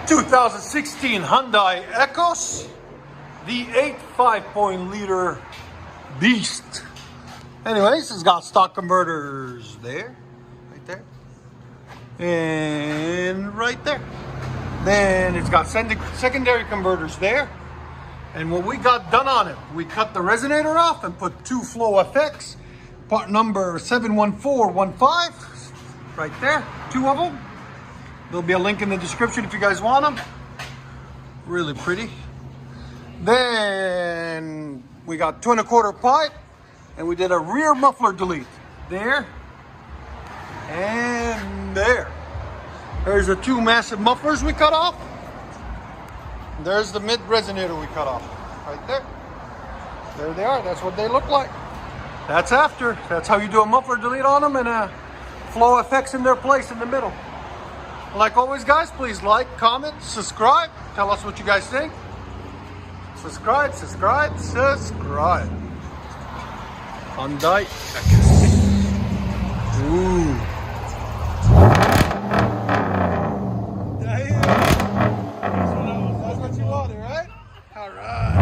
2016 Hyundai Equus, the 5.0L beast. Anyways, it's got stock converters there, right there, and right there. Then it's got secondary converters there. And what we got done on it, we cut the resonator off and put two FLOWFX, part number 71415, right there, two of them. There'll be a link in the description if you guys want them. Really pretty. Then we got 2 1/4 pipe, and we did a rear muffler delete there and there. There's the two massive mufflers we cut off. There's the mid resonator we cut off right there. There they are. That's what they look like. That's after. That's how you do a muffler delete on them, and a FLOWFX in their place in the middle. Like always, guys, please like, comment, subscribe. Tell us what you guys think. Subscribe, subscribe, subscribe. Hyundai Equus. Ooh. That's what you wanted, right? All right.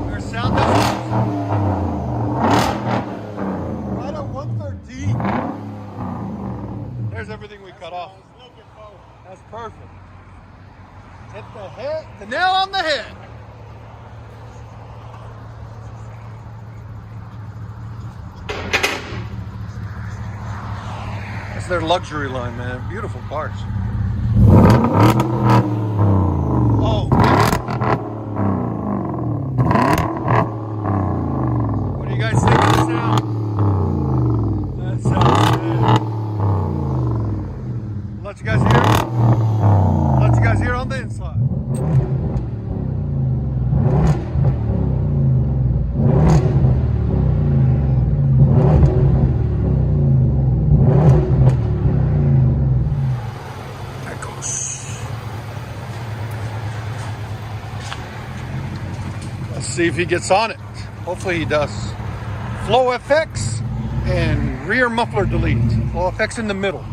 There's sound right at 113. There's everything we cut off. That's perfect. Hit the head, the nail on the head. That's their luxury line, man. Beautiful parts. Oh. What do you guys think of the sound? That sounds good. Let you guys hear it. Let you guys hear it on the inside. Let's see if he gets on it. Hopefully he does. FLOWFX and rear muffler delete. FLOWFX in the middle.